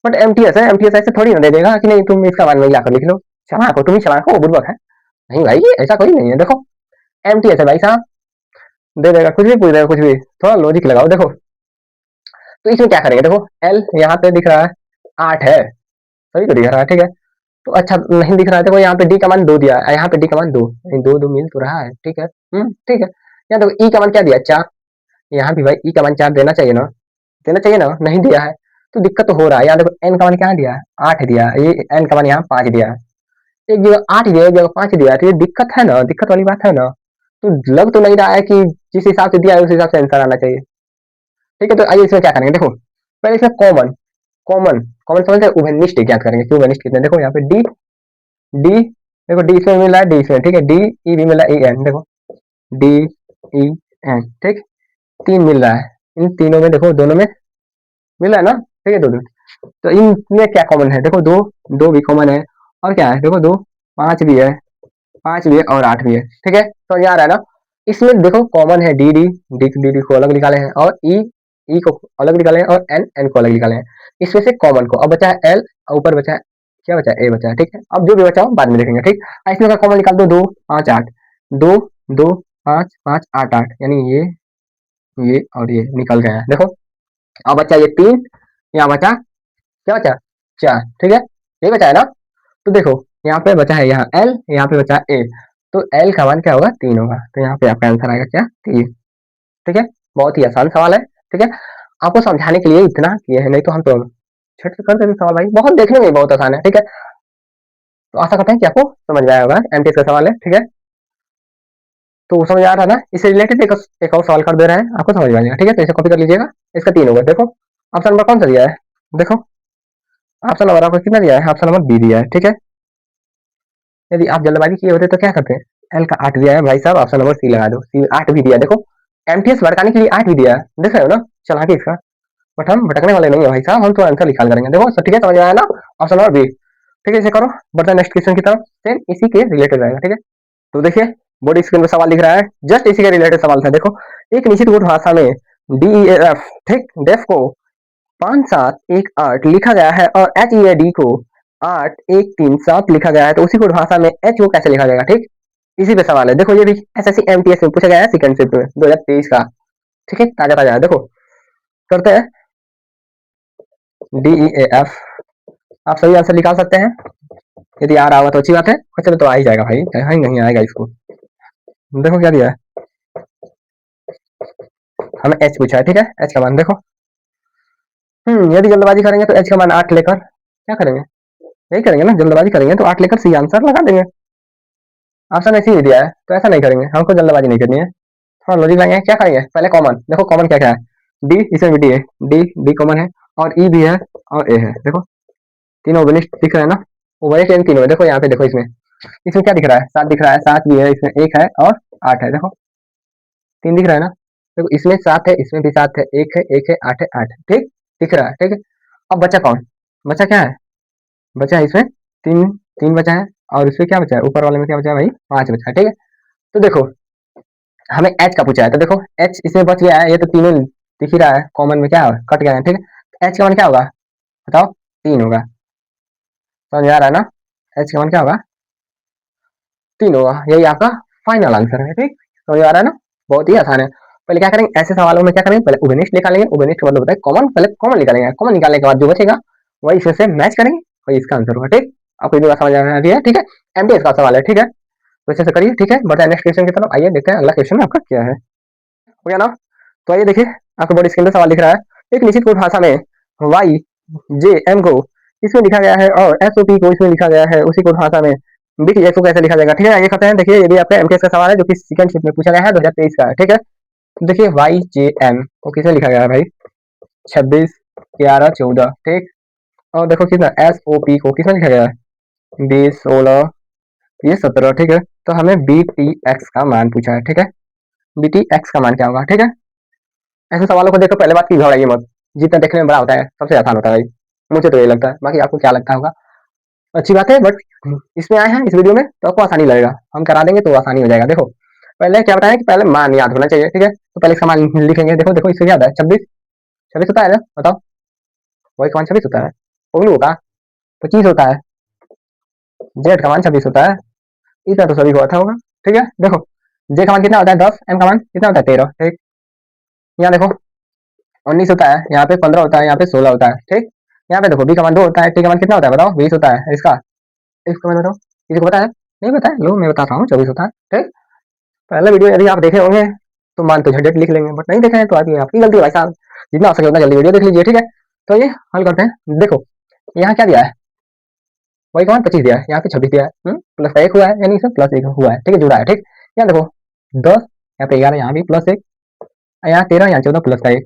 बट एमटीएस है, एमटीएस ऐसे थोड़ी ना दे देगा कि नहीं तुम इसका मान में लाकर लिख लो, चला को तुम ही चला को बुर्बक है, नहीं भाई ये ऐसा कोई नहीं है। देखो एमटीएस है भाई साहब, दे देगा कुछ भी पूछ देगा कुछ भी, थोड़ा लॉजिक लगाओ। देखो तो इसमें क्या करेंगे, देखो एल यहाँ पे दिख रहा है 8 है, सभी को दिख रहा है, ठीक है। तो अच्छा नहीं दिख रहा है, देखो यहाँ पे डी का मान 2 दिया है, यहाँ पे डी का मान 2, दो दो मिल तो रहा है, ठीक है, ठीक है। यहाँ देखो ई का मान क्या दिया, 4, यहाँ भी भाई ई का मान 4 देना चाहिए ना, देना चाहिए ना, नहीं दिया है तो दिक्कत तो हो रहा है। यहाँ देखो एन का मान क्या दिया है, 8 दिया है, ये एन का मान यहाँ 5 दिया है, एक जगह 8 दिया है, एक जगह 5 दिया है, तो ये दिक्कत है ना, दिक्कत वाली बात है ना। तो लग तो नहीं रहा है कि जिस हिसाब से दिया है उस हिसाब से आंसर आना चाहिए, ठीक है। तो आइए इसमें क्या करेंगे, देखो पहले इसमें कॉमन कॉमन कॉमन समझते हैं, उभयनिष्ठ ज्ञात करेंगे कि उभयनिष्ठ कितने, देखो यहाँ पे डी डी देखो डी इसमें मिला है, डी इसमें, ठीक है, डी ई भी मिला है, एन देखो डी ई एन, ठीक, 3 मिल रहा है, इन तीनों में देखो दोनों में मिला है ना, ठीक है, दो दो। तो इनमें क्या कॉमन है, देखो दो, दो भी कॉमन है, और क्या है देखो दो, 5 भी है, 5 भी है और 8 भी है, ठीक है। तो यहाँ आ रहा है ना, इसमें देखो कॉमन है डी डी, डी डी को अलग निकाले हैं, और ई को अलग निकाले हैं, और एन एन को अलग निकाले हैं, इसमें से कॉमन को, अब बचा है एल, ऊपर बचा है क्या बचा है, ए बचा है, ठीक है। अब जो भी बचा हो बाद में देखेंगे, ठीक। इसमें का कॉमन निकाल दो, 2 5 8, 2 2 5 5 8 8, यानी ये और ये निकल गया है, देखो। अब बचा ये 3, यहाँ बचा क्या बचा, 4, ठीक है, ये बचा है ना। तो देखो यहाँ पे बचा है, यहाँ एल, यहाँ पे बचा ए, तो एल का मान क्या होगा, 3 होगा, तो यहाँ पे आपका आंसर आएगा क्या, 3, ठीक है। बहुत ही आसान सवाल है, ठीक है, आपको समझाने के लिए इतना किए हैं, नहीं तो हम तो छट से कर देते सवाल भाई, बहुत देखने में बहुत आसान है, ठीक है। तो आशा करते हैं कि आपको समझ में आया होगा, एमटीएस का सवाल है, ठीक है। तो समझ आ रहा था ना, इससे रिलेटेड एक और सवाल कर दे रहे हैं, आपको समझ में आ जाएगा, ठीक है। तो इसे कॉपी कर लीजिएगा, इसका 3 होगा, देखो ऑप्शन नंबर कौन सा दिया है, देखो ऑप्शन नंबर आपको कितना दिया है, ऑप्शन नंबर बी दिया है, ठीक है। यदि आप जल्दबाजी किए होते तो क्या करते हैं, एल का 8 दिया है भाई साहब, ऑप्शन नंबर सी लगा दो, सी 8 भी दिया, देखो एमटीएस भड़काने के लिए 8 भी दिया है, देख रहे हो ना, चला के इसका। बट हम भटकने वाले नहीं है भाई साहब, हम तो आंसर निकाल करेंगे, देखो ठीक है, समझ में आया ना, ऑप्शन नंबर बी, ठीक है। इसे करो, बढ़ते नेक्स्ट क्वेश्चन की तरफ, सेम इसी के रिलेटेड रहेगा, ठीक है। तो देखिए बोर्ड स्क्रीन पर सवाल दिख रहा है, जस्ट इसी के रिलेटेड सवाल था, देखो एक निश्चित गुण भाषा में DEF, ठीक, डेफ को 5 7 1 8 लिखा गया है, और HEAD को 8 1 3 7 लिखा गया है, तो उसी गुण भाषा में H को कैसे लिखा जाएगा, ठीक, इसी पे सवाल है। देखो ये भी SSC MTS में पूछा गया है, सेकंड शिफ्ट में 2023 का, ठीक है, ताजा ताजा है। देखो करते हैं DEAF, आप सही आंसर निकाल सकते हैं, यदि आ रहा होगा तो अच्छी बात है, क्वेश्चन तो आ ही जाएगा भाई, कहीं नहीं आएगा इसको। देखो क्या दिया है, हमें एच पूछा है, ठीक है, एच का मान देखो, यदि जल्दबाजी करेंगे तो एच का मान 8 लेकर क्या करेंगे, यही करेंगे ना, जल्दबाजी करेंगे तो 8 लेकर सी आंसर लगा देंगे, ऑप्शन ऐसे ही दिया है तो ऐसा नहीं करेंगे, हमको जल्दबाजी नहीं करनी है, थोड़ा लॉजिक लगाएंगे। क्या करेंगे, पहले कॉमन देखो, कॉमन क्या क्या है, डी, इसमें भी डी है, डी डी कॉमन है, और ई भी है, और ए है, देखो तीनों ओबेलिस्ट दिख रहे हैं ना, ओबेलिस्ट इन तीनों, देखो यहाँ पे देखो, इसमें इसमें क्या दिख रहा है, 7 दिख रहा है, 7 भी है, इसमें 1 है और 8 है, देखो 3 दिख रहा है ना, देखो इसमें 7 है, इसमें भी 7 है, 1 है 8 है 8, ठीक दिख रहा है, ठीक है। अब बचा कौन, बचा क्या है, बचा है इसमें 3, 3 बचा है, और इसमें क्या बचा है, ऊपर वाले में क्या बचा है भाई, 5 बचा है, ठीक है। तो देखो हमें एच का पूछा है, तो देखो एच इसमें बच गया है, ये तो तीनों दिख ही रहा है, कॉमन में क्या कट गया है, ठीक है। एच का मान क्या होगा बताओ, 3 होगा, समझ आ रहा है ना, एच का मान क्या होगा, 3 होगा, यही आपका फाइनल आंसर है, ठीक समझ आ रहा है ना, बहुत ही आसान है। पहले क्या करेंगे, ऐसे सवालों में क्या करेंगे, पहले उभयनिष्ठ निकालेंगे, उभयनिष्ठ मतलब होता है कॉमन, पहले कॉमन निकालेंगे, कॉमन निकालने के बाद जो बचेगा वही इसमें से मैच करेंगे, वही इसका आंसर होगा, ठीक। आपको ये बात समझ आ रही है, ठीक है, एमटीएस का सवाल है, ठीक है, तो अच्छे से करिए, ठीक है। बढ़ते हैं नेक्स्ट क्वेश्चन की तरफ, आइए देखते हैं अगला क्वेश्चन आपका क्या है, हो गया ना। तो आइए देखिए, आपको बड़ी स्क्रीन पे सवाल दिख रहा है, एक निश्चित कोड भाषा में वाई जे एम को इसमें लिखा गया है और एस ओ पी को इसमें लिखा गया है, उसी कोड भाषा में बिट एफ को कैसे लिखा जाएगा। ठीक है, आगे करते हैं। देखिए ये भी आपका एमटीएस का सवाल है जो कि सेकंड शिफ्ट में पूछा गया है 2023 का। ठीक है, देखिए वाई जे एम को किसमें लिखा गया है भाई, 26 11 14। ठीक, और देखो कितना एस ओ पी को किसमें लिखा गया है, 20 16 ये 17। ठीक है, तो हमें बी टी एक्स का मान पूछा है। ठीक है, बी टी एक्स का मान क्या होगा। ठीक है, ऐसे सवालों को देखो, पहले बात की घबराइए मत, जितना देखने में बड़ा होता है सबसे आसान होता है भाई, मुझे तो यही लगता है, बाकी आपको क्या लगता होगा। अच्छी बात है, बट इसमें आए हैं इस वीडियो में तो आपको आसानी लगेगा, हम करा देंगे तो आसानी हो जाएगा। देखो पहले क्या बताया कि पहले मान याद होना चाहिए। ठीक है, तो पहले इसका मान लिखेंगे। देखो देखो इससे याद है 26 26 होता है ना, बताओ वही कौन 26 होता है, ओगलू होगा 25 होता है, जेड का मान 26 होता है, इतना तो सभी को आता होगा। ठीक है, देखो जे का मान कितना होता है 10, एम का मान कितना होता है 13। ठीक, यहाँ देखो 19 होता है, यहाँ पे 15 होता है, यहाँ पे 16 होता है। ठीक, यहाँ पे देखो बी का मान 2 होता है, टी का मान कितना होता है बताओ 20 होता है, इसका मान बताओ, किसी को पता है, नहीं पता है, लो मैं बताता हूँ 24 होता है। ठीक, पहले वीडियो यदि आप देखे होंगे तो मान तो झटझट लिख लेंगे, बट नहीं देखे हैं तो आपकी गलती है भाई साहब, जितना हो सके उतना जल्दी वीडियो देख लीजिए। ठीक है, तो ये हल करते हैं। देखो यहाँ क्या दिया है, वही कमान 25 दिया है, यहाँ पे 26 दिया है, प्लस का 1 हुआ है, यानी सब प्लस 1 हुआ है। ठीक है, जुड़ा है। ठीक, यहाँ देखो 10, यहाँ पे 11, यहाँ भी प्लस 1, यहाँ 13, यहाँ 14 प्लस का 1,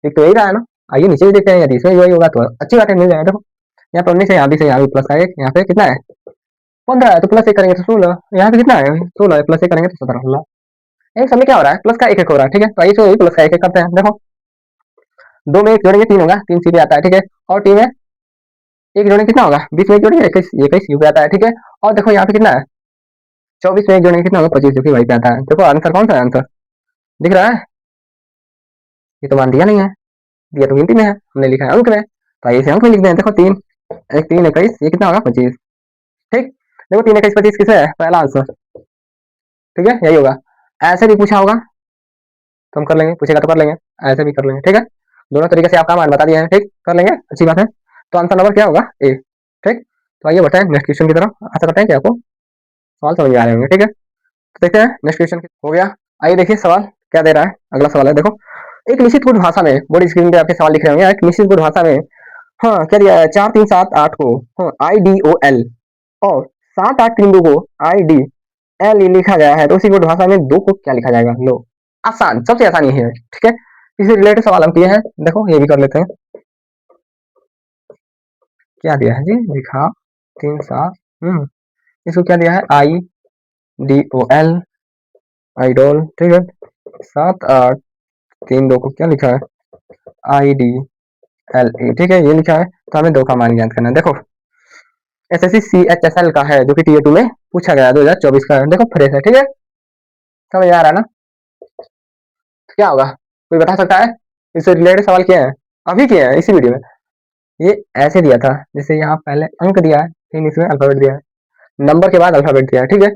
एक तो यही रहा है ना। आइए नीचे भी देखते हैं, यदि इसमें वही होगा तो अच्छी बात है, मिल जाएगा। देखो यहाँ पे 19 है, यहाँ भी प्लस का 1, यहाँ पे कितना है 15 है, तो प्लस 1 करेंगे तो 16, यहाँ पे कितना है 16 है, प्लस 1 करेंगे तो 17 16। एक समय क्या हो रहा है, प्लस का 1 1 हो रहा है। ठीक है, तो आइए तो प्लस का 1 1 करते हैं। देखो 2 में 1 जोड़ेंगे 3 होगा, 3 सीधे आता है। ठीक है, और 3 में 1 जोड़ेंगे कितना होगा, 20 में 1 जोड़ेंगे 21 21 यू पे आता है। ठीक है, और देखो यहाँ पे कितना है 24 में 1 जोड़ेंगे कितना होगा 25 जो कि वही पे आता है। देखो आंसर कौन सा है, आंसर दिख रहा है, ये तो मान दिया नहीं है, दिया तो गिनती में है, हमने लिखा है अंक में, तो आइए इसे अंक में लिख दें। देखो 3 1 3 21, ये कितना होगा 25। ठीक, देखो 3 21 25 किसमें है, पहला आंसर। ठीक है, यही होगा। ऐसे भी पूछा होगा तो हम कर लेंगे, पूछेगा तो कर लेंगे, ऐसे भी कर लेंगे। ठीक है, दोनों तरीके से आपका मान बता दिया है। ठीक, कर लेंगे, अच्छी बात है। तो आंसर नंबर क्या होगा, ए। ठीक, तो आइए बताएं नेक्स्ट क्वेश्चन की तरफ, आशा करते हैं कि आपको सवाल समझ में आ रहे होंगे। ठीक है, तो देखते हैं नेक्स्ट क्वेश्चन हो गया। आइए देखिए सवाल क्या दे रहा है, अगला सवाल है। देखो एक निश्चित कोड भाषा में, बड़ी स्क्रीन पे आपके सवाल लिख रहे होंगे, एक निश्चित कोड भाषा में हाँ क्या दिया है 4378 को हाँ आई डी ओ एल और 7832 को आई डी एल लिखा गया है, तो उसी कोड भाषा में 2 को क्या लिखा जाएगा। लो आसान, सबसे आसान ये है। ठीक है, इससे रिलेटेड सवाल हम किए हैं, देखो ये भी कर लेते हैं। क्या दिया है जी, लिखा 3 7 इसको क्या दिया है I D O L idol. ठीक है, 7832 को क्या लिखा है आई डी एल ए। ठीक है, ये लिखा है, तो हमें 2 का मान ज्ञात करना है। देखो S S C C H S L का है जो कि टीए 2 में पूछा गया 2024 का है। देखो फ्रेश है। ठीक है, समझ आ रहा है ना, तो क्या होगा, कोई बता सकता है, इससे रिलेटेड सवाल किए हैं, अभी किए हैं इसी वीडियो में। ये ऐसे दिया था जैसे यहाँ पहले अंक दिया है, फिर इसमें अल्फाबेट दिया है, नंबर के बाद अल्फाबेट दिया है। ठीक है,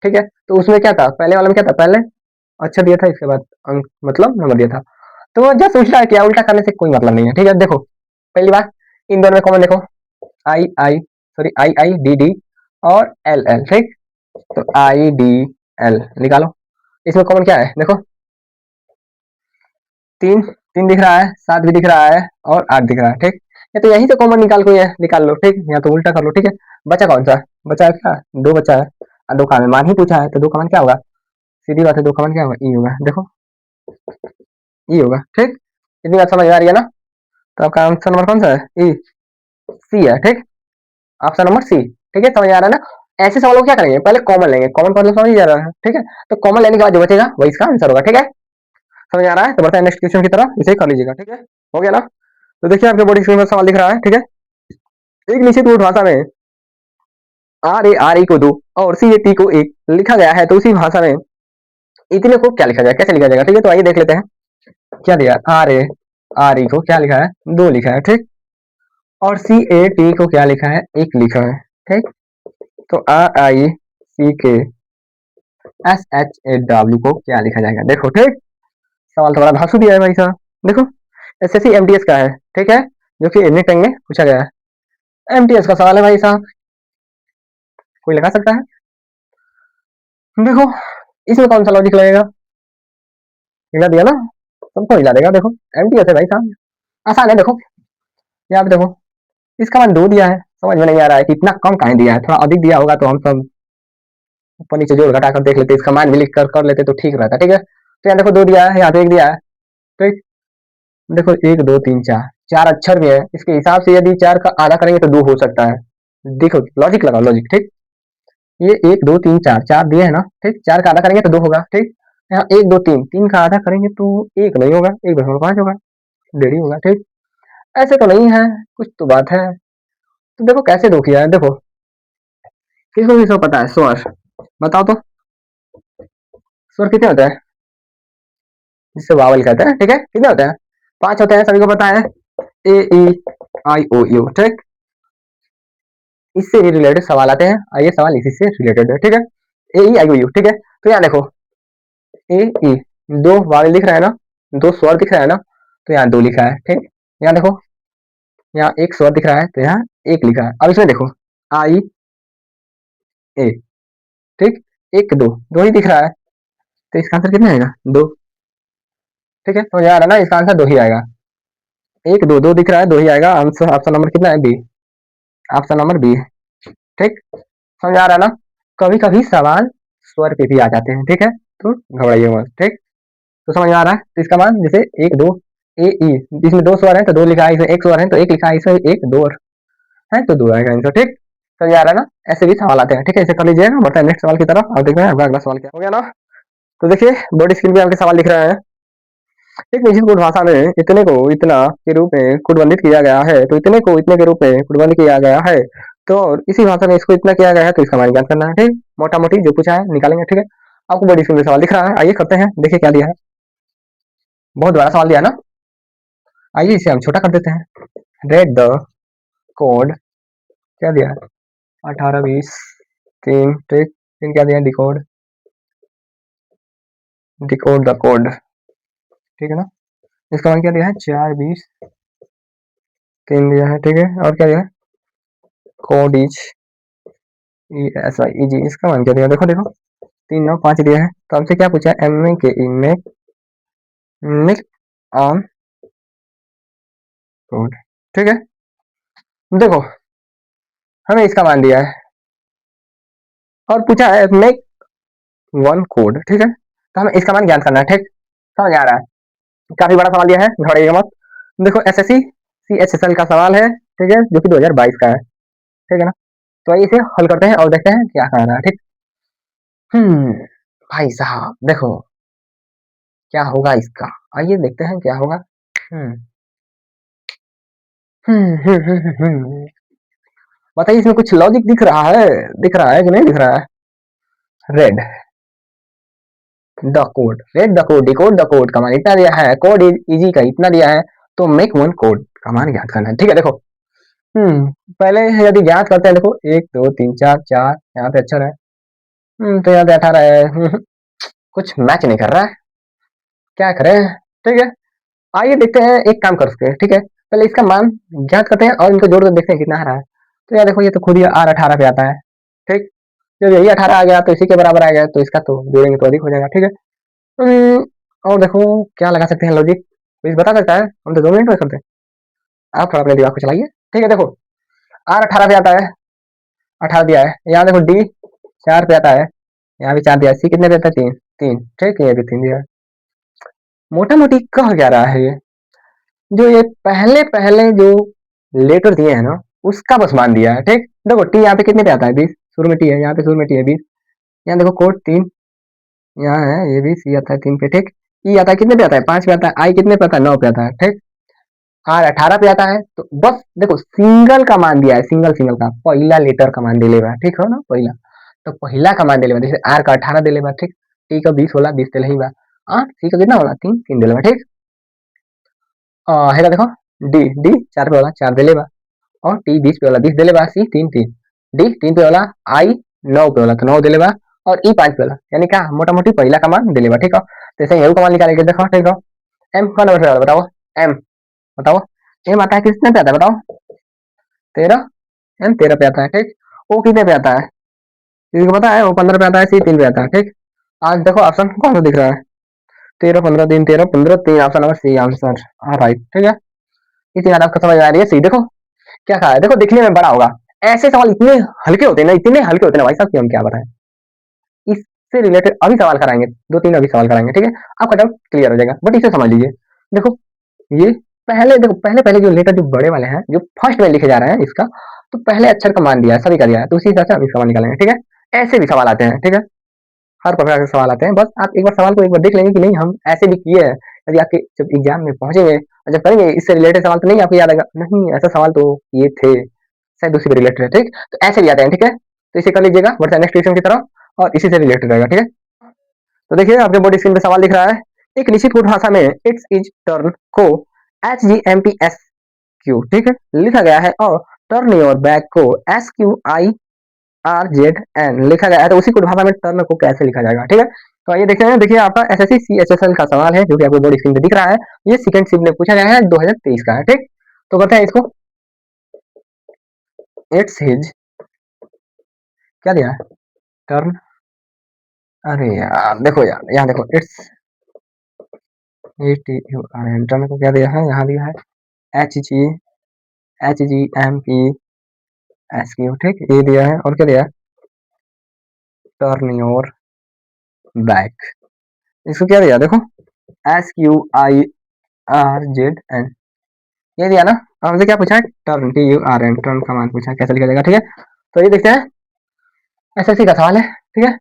ठीक है, तो उसमें क्या था, पहले वाले में क्या था, पहले अच्छा दिया था, इसके बाद अंक मतलब नंबर दिया था। तो जस्ट उल्टा किया, उल्टा करने से कोई मतलब नहीं है। ठीक है, देखो पहली बात इन दोनों में कॉमन देखो, I I sorry I I D D और एल एल। ठीक, तो आई डी एल निकालो, इसमें कॉमन क्या है, देखो 3 3 दिख रहा है, 7 भी दिख रहा है और 8 दिख रहा है। ठीक, ये तो यहीं से कॉमन निकाल को ये निकाल लो। ठीक, या तो उल्टा कर लो। ठीक है, बचा कौन सा, बचा है क्या, 2 बचा है, और 2 का हमें मान ही पूछा है, तो 2 का मान क्या होगा, सीधी बात है, 2 का मान क्या होगा, ई होगा। देखो ई होगा। ठीक, इतनी बात समझ में आ रही है ना, तो आपका आंसर नंबर कौन सा है, ई सी है। ठीक, ऑप्शन नंबर सी। ठीक है, समझ आ रहा है ना। ऐसे सवालों को क्या करेंगे, पहले कॉमन लेंगे, कॉमन मतलब समझ जा रहा है। ठीक है, तो कॉमन लेने के बाद जो बचेगा वही इसका आंसर होगा। ठीक है, समझ आ रहा है, तो बढ़ते हैं नेक्स्ट क्वेश्चन की तरफ, इसे कर लीजिएगा। ठीक है, हो गया ना। तो देखिए आपके बोर्ड स्क्रीन में सवाल दिख रहा है। ठीक है, एक निश्चित कोड भाषा में आर ए को 2 और सी ए टी को 1 लिखा गया है, तो उसी भाषा में इतने को क्या लिखा जाएगा, कैसे लिखा जाएगा। ठीक है, तो आइए देख लेते हैं क्या दिया, आर ई को क्या लिखा है 2 लिखा है। ठीक, और सी ए टी को क्या लिखा है 1 लिखा है। ठीक, तो आर आई सी के एस एच ए डब्ल्यू को क्या लिखा जाएगा। देखो ठीक, सवाल थोड़ा धांसू दिया है भाई साहब। देखो S S C M T S का है। ठीक है, जो कि एडमिट टैग में पूछा गया है, एम टी एस का सवाल है भाई साहब, कोई लगा सकता है। देखो इसमें कौन सा लॉजिक लगेगा, हिला दिया ना, सबको हिला देगा। देखो एम टी एस है भाई साहब, आसान है, देखो यहाँ पे देखो, इसका मान 2 दिया है, समझ में नहीं आ रहा है कि इतना कम काहे दिया है, थोड़ा अधिक दिया होगा तो हम सब ऊपर नीचे जोड़ घटा कर देख लेते, इसका मान भी लिख कर लेते तो ठीक रहता, ठीक है। तो यहाँ देखो 2 दिया है, यहाँ पे 1 दिया है, ठीक। देखो 1 2 3 4, 4 अक्षर भी है, इसके हिसाब से यदि 4 का आधा करेंगे तो 2 हो सकता है। देखो लॉजिक लगाओ, लॉजिक, ठीक। ये 1 2 3 4, 4 दिए है ना, ठीक। 4 का आधा करेंगे तो 2 होगा, ठीक। यहाँ 1 2 3, 3 का आधा करेंगे तो 1 नहीं होगा, 1 दशमलव 5 होगा, 1.5 ही होगा, ठीक। ऐसे तो नहीं है, कुछ तो बात है। तो देखो कैसे दो किया है, देखो किसको किसको पता है स्वर, बताओ तो स्वर कितने होते हैं, जिससे वावल कहते हैं, ठीक है, कितने होते हैं, 5 होते हैं, सभी को पता है, ए ई आई ओ यू, ठीक। इससे भी रिलेटेड सवाल आते हैं, ये सवाल इसी से रिलेटेड है, ठीक है, ए ई आई ओ यू, ठीक है। तो यहाँ देखो ए ई, 2 वावल दिख रहा है ना, 2 स्वर दिख रहा है ना, तो यहाँ 2 लिखा है, ठीक। यहाँ देखो, यहाँ 1 स्वर दिख रहा है तो यहाँ 1 लिखा है। अब इसमें देखो आई ए, ठीक, 1 2 2 ही दिख रहा है, तो इसका आंसर कितना आएगा, 2, ठीक है। तो यार है ना, इसका आंसर 2 ही आएगा, 1 2 2 दिख रहा है, 2 ही आएगा आंसर। ऑप्शन नंबर कितना है, बी, ऑप्शन नंबर बी, ठीक। समझ आ रहा है ना। कभी कभी सवाल स्वर पे भी आ जाते हैं, ठीक है, तो घबराइए मत, ठीक। तो समझ में आ रहा है, तो इसका मान जैसे 1 2 ए ई, इसमें 2 स्वर है तो 2 लिखा है, इसमें 1 स्वर है तो 1 लिखा है, इसमें 1 2 और है तो 2 आएगा आंसर, ठीक। समझ आ रहा है ना, ऐसे भी सवाल आते हैं, ठीक है। इसे कर लीजिएगा, बढ़ते हैं नेक्स्ट सवाल की तरफ। अब देखते हैं आपका अगला सवाल क्या हो गया ना। तो देखिए बोर्ड स्क्रीन पे आपके सवाल दिख रहा है, एक निजी कोड भाषा में इतने को इतना के रूप में कूटबंधित किया गया है, तो इतने को इतने के रूप में कूटबंध किया गया है, तो इसी भाषा में इसको इतना किया गया है, तो इसका मान ज्ञात करना है, ठीक। मोटा मोटी जो पूछा है निकालेंगे, ठीक है। आपको बड़ी स्क्रीन पे सवाल दिख रहा है, आइए करते हैं, देखिए क्या दिया है। बहुत बड़ा सवाल दिया है ना, आइए इसे हम छोटा कर देते हैं। रेड द कोड, क्या दिया है, 18 20 3, ठीक। फिर क्या दिया है, डिकोड, डिकोड द कोड, ठीक है ना। इसका मान क्या दिया है, 4 20 3 दिया है, ठीक है। और क्या दिया है, code is E S I E G, इसका मान क्या दिया, देखो देखो 3 9 5 दिया है। तो हमसे क्या पूछा है, एम ए के ई में मिल्क ऑन कोड, ठीक है। देखो हमें इसका मान दिया है और पूछा है मेक 1 कोड, ठीक है। तो हमें इसका मान ज्ञात करना है, ठीक। समझ आ रहा है, काफी बड़ा सवाल दिया है, घबराइएगा मत। देखो S S C C H S L का सवाल है, ठीक है, जो कि 2022 का है, ठीक है ना। तो आइए इसे हल करते हैं और देखते हैं क्या कहना है, ठीक। हम्म भाई साहब देखो क्या होगा इसका, आइए देखते हैं क्या होगा। हम्म बताइए इसमें कुछ लॉजिक दिख रहा है, दिख रहा है कि नहीं दिख रहा है। Read the code, read the code, decode the code का मान इतना दिया है, कोड इज इजी का इतना दिया है, तो मेक 1 कोड का मान ज्ञात करना है, ठीक है। देखो पहले यदि ज्ञात करते हैं, देखो 1 2 3 4 4 यहाँ पे अक्षर है, तो यहाँ पे 18 है। कुछ मैच नहीं कर रहा है, क्या करें, ठीक है। आइए देखते हैं, एक काम कर सकते हैं, ठीक है। पहले इसका मान ज्ञात करते हैं और इनको जोड़ कर देखते हैं कितना आ रहा है। तो यार देखो ये तो खुद ही आर 18 पे आता है, ठीक। जब यही 18 आ गया तो इसी के बराबर आ गया, तो इसका तो जोड़ेंगे तो अधिक हो जाएगा, ठीक है। और देखो क्या लगा सकते हैं लॉजिक, कोई बता सकता है, हम तो 2 मिनट में करते हैं, आप थोड़ा अपने दिमाग को चलाइए, ठीक है। देखो आर 18 पे आता है, 18 दिया है, यहाँ देखो डी 4 पे आता है, यहाँ भी 4 दिया है, सी कितने पे आता है, 3 3, ठीक है, ये भी 3 दिया है। मोटा मोटी कह क्या रहा है ये, जो ये पहले पहले जो लेटर दिए हैं ना, उसका बस मान दिया है, ठीक। देखो टी यहाँ पे कितने पे आता है, 20, शुरू में टी है, यहाँ पे शुरू में टी है 20, यहाँ देखो कोड 3, यहाँ है ये भी, सी आता है 3 पे, ठीक। ई आता है कितने पे आता है, 5 पे आता है, आई कितने पे आता है, 9 पे आता है, ठीक। आर 18 पे आता है, तो बस देखो सिंगल का मान दिया है, सिंगल सिंगल का पहला लेटर का मान दे लेगा, ठीक हो ना, पहला तो पहला का मान दे लेगा, जैसे आर का 18 दे लेगा, ठीक। टी का 20 होला, 20 दे लेगा, सी का कितना होला, 3 3 दे लेगा, ठीक। है देखो डी डी 4 पे वाला 4 दे लेगा, और टी 20 पे वाला 20 दे लेगा, सी 3 3, डी 3 पे वाला, आई 9 पे वाला तो 9 दे लेगा, और ई 5 पे वाला, यानी क्या मोटा मोटी पहला का मान दे लेगा, ठीक है। तो ऐसे यू का मान निकालेंगे, देखो ठीक है। एम कौन नंबर पे वाला बताओ, एम बताओ, एम आता है कितने पे आता है बताओ, 13, एम 13 पे आता है, ठीक। ओ कितने पे आता है, किसी को पता है, वो 15 पे आता है, सी 3 पे आता है, ठीक। आज देखो ऑप्शन कौन सा दिख रहा है, 13 15 3 13 15 3, option number C answer right, ठीक है। इतनी बात आपको समझ में आ रही है? सही देखो क्या कहा है, देखो दिखने में बड़ा होगा। ऐसे सवाल इतने हल्के होते हैं ना, इतने हल्के होते हैं ना भाई साहब कि हम क्या बताएं। इससे रिलेटेड अभी सवाल कराएंगे, 2-3 अभी सवाल कराएंगे, ठीक है। आपका डाउट क्लियर हो जाएगा, बट इसे समझ लीजिए। देखो ये पहले देखो, पहले पहले जो लेटर जो बड़े वाले हैं, जो फर्स्ट में लिखे जा रहे हैं इसका, तो पहले अक्षर का मान दिया है, सभी का दिया है, तो उसी हिसाब से अभी सवाल निकालेंगे, ठीक है। ऐसे भी सवाल आते हैं, ठीक है, हर प्रकार के सवाल आते हैं। बस आप एक बार सवाल को एक बार देख लेंगे कि नहीं हम ऐसे भी किए हैं। यदि आपके जब एग्जाम में पहुंचेंगे और जब करेंगे इससे रिलेटेड सवाल, तो नहीं आपको याद आएगा, नहीं ऐसा सवाल तो ये थे, शायद उसी से रिलेटेड है, ठीक। तो ऐसे भी आते हैं, ठीक है। तो इसे कर लीजिएगा, बढ़ते हैं नेक्स्ट क्वेश्चन की तरफ, और इसी से रिलेटेड रहेगा, ठीक है। तो देखिए आपके बोर्ड स्क्रीन पे सवाल दिख रहा है, एक निश्चित कोड भाषा में इट्स इज टर्न को HGMPSQ, ठीक है, लिखा गया है, और टर्न योर बैक को SQIRZN लिखा गया है। तो उसी कोड भाषा में टर्न को कैसे लिखा जाएगा, ठीक है। तो आइए देखते हैं। देखिए आपका SSC CHSL का सवाल है, जो कि आपको बोर्ड स्क्रीन पे दिख रहा है। ये सेकंड शिफ्ट में पूछा गया है, 2023 का है, ठीक। तो करते हैं इसको। इट्स हिज, क्या दिया है, टर्न, अरे यार देखो यार, यहाँ देखो, इट्स TURN, टर्न को क्या दिया है, यहाँ दिया है HGMPSQ, ठीक, ये दिया है। और क्या दिया है, टर्न योर बैक, इसको क्या दिया, देखो SQIRZN, ये दिया ना। हमसे क्या पूछा है, टर्न, TURN, टर्न का मान पूछा है, कैसे लिखा जाएगा, ठीक है। तो ये देखते हैं, SSC का सवाल है, ठीक है।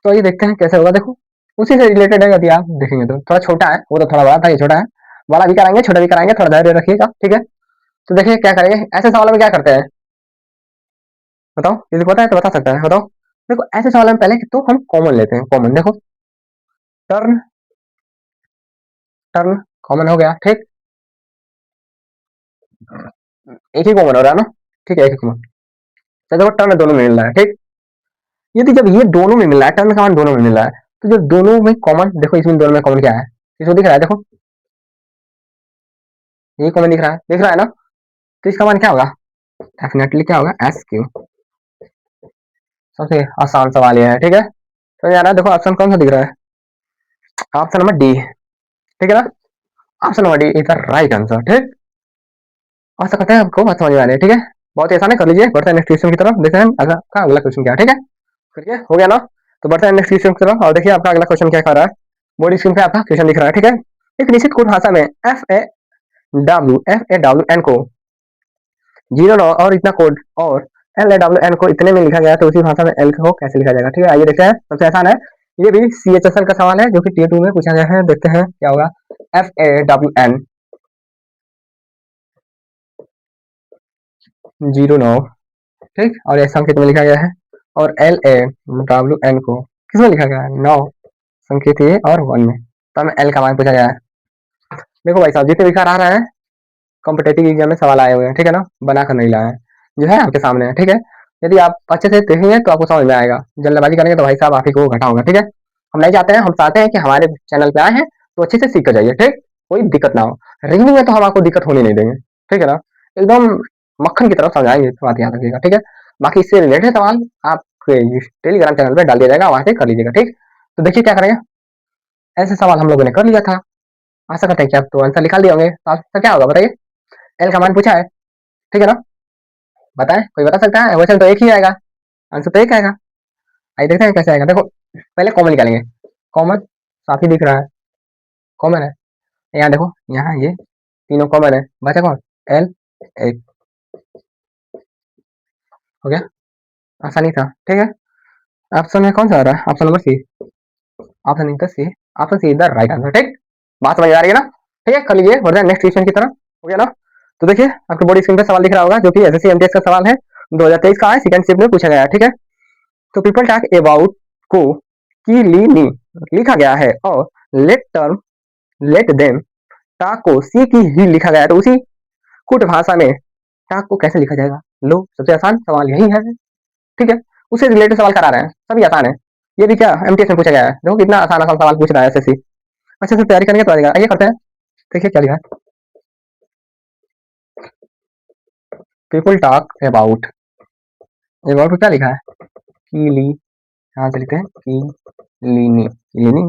तो ये देखते हैं कैसे होगा, देखो उसी से रिलेटेड है। यदि आप देखेंगे तो थोड़ा छोटा है, वो तो थोड़ा बड़ा था, ये छोटा है। बड़ा भी कराएंगे, छोटा भी कराएंगे, थोड़ा धैर्य रखिएगा, ठीक है। तो देखिए क्या करेंगे, ऐसे सवालों में क्या करते हैं, बताओ, किसी को पता है तो बता सकता है, बताओ। देखो ऐसे सवाल में पहले तो हम कॉमन लेते हैं, कॉमन देखो, टर्न, टर्न कॉमन हो गया, ठीक। एक ही कॉमन हो रहा है ना, ठीक है, एक ही कॉमन। तो देखो टर्न दोनों में मिल रहा है, ठीक। यदि जब ये दोनों में मिल रहा है, टर्न का मान दोनों में मिल रहा है, तो जब दोनों में कॉमन, देखो इसमें दोनों में कॉमन क्या है, इसको दिख रहा है, देखो ये कॉमन दिख रहा है, दिख रहा है ना। तो इसका मान क्या होगा, डेफिनेटली क्या होगा, SQ। सबसे आसान सवाल ये है, ठीक है। तो यार देखो ऑप्शन कौन सा दिख रहा है, ऑप्शन नंबर डी, ठीक है ना। Option number D is the right answer, ठीक। आशा करते हैं आपको बात समझ में आ रही है, ठीक है। बहुत ही आसान है, कर लीजिए। बढ़ते हैं नेक्स्ट क्वेश्चन की तरफ, देखते हैं अगला क्वेश्चन क्या है, ठीक है। करिए, हो गया ना। तो बढ़ते हैं नेक्स्ट क्वेश्चन की तरफ, और देखिए आपका अगला क्वेश्चन क्या कर रहा है। बोर्ड स्क्रीन पे आपका क्वेश्चन दिख रहा है, ठीक है। एक निश्चित कोड भाषा में FAWN को 09 और इतना कोड, और LAWN को इतने में लिखा गया है, तो उसी भाषा में L को कैसे लिखा जाएगा, ठीक है। आइए देखते हैं, सबसे आसान है, ये भी CHSL का सवाल है, जो कि Tier 2 में पूछा गया है। देखते हैं क्या होगा, FAWN 09, ठीक, और यह संकेत में लिखा गया है, और LAWN को किसमें लिखा गया है, 9 संकेत ये और 1 में, तो हमें L का मान पूछा गया है। देखो भाई साहब, जितने भी आ रहा है कॉम्पिटेटिव एग्जाम में सवाल आए हुए हैं, ठीक है ना, बना कर नहीं लाए हैं, जो है आपके सामने है, ठीक है। यदि आप अच्छे से देखेंगे तो आपको समझ में आएगा, जल्दबाजी करेंगे तो भाई साहब आप ही को घटा होगा, ठीक है। हम नहीं चाहते हैं, हम चाहते हैं कि हमारे चैनल पे आए हैं तो अच्छे से सीख कर जाइए, ठीक, कोई दिक्कत ना हो। रीजनिंग में तो हम आपको दिक्कत होने नहीं देंगे, ठीक है ना, एकदम मक्खन की तरफ समझाएंगे, तो बात याद रखिएगा, ठीक है। बाकी इससे रिलेटेड सवाल आप टेलीग्राम चैनल पे डाल दिया जाएगा, वहां से कर लीजिएगा, ठीक। तो देखिए क्या करेंगे, ऐसे सवाल हम लोगों ने कर लिया था। आशा करते हैं कि आप तो आंसर निकाल दिए होंगे, तो आपका क्या होगा बताइए। एल का मान पूछा है, ठीक है ना, बताएं, कोई बता सकता है, क्वेश्चन तो एक ही आएगा, आंसर तो एक आएगा। आइए देखते हैं कैसे आएगा, देखो पहले कॉमन निकालेंगे, कॉमन साथ ही दिख रहा है, कॉमन है, यहाँ देखो, यहाँ ये तीनों कॉमन है, बचा कौन, एल, एक, हो गया, आसानी था, ठीक है। ऑप्शन में कौन सा आ रहा है, ऑप्शन नंबर सी, ऑप्शन नहीं था सी, ऑप्शन सी इधर राइट आंसर, ठीक। बात समझ आ रही है ना, ठीक है, कर लीजिए, बढ़ जाए नेक्स्ट क्वेश्चन की तरफ, हो गया ना। तो देखिए आपके बॉडी स्क्रीन पे सवाल दिख रहा होगा, जो कि SSC MTS का सवाल है, 2023 का है, सेकंड शिफ्ट में पूछा गया है, ठीक है। तो पीपल टॉक अबाउट को की ली लिखा गया है, और लेट टर्म लेट देम टाक को सी की ही लिखा गया है, तो उसी कुट भाषा में टाक को कैसे लिखा जाएगा। लो सबसे आसान सवाल यही है, ठीक है। उससे रिलेटेड सवाल करा रहे हैं, सभी आसान है। ये भी क्या MTS में पूछा गया है, देखो कितना आसान आसान सवाल पूछ रहा है SSC, अच्छे से तैयारी करेंगे तो आ जाएगा। आइए करते हैं, देखिए क्या लिखा है, पीपल टॉक अबाउट, अबाउट क्या लिखा है, की ली, यहाँ से लिखते हैं की लीनी, लीनी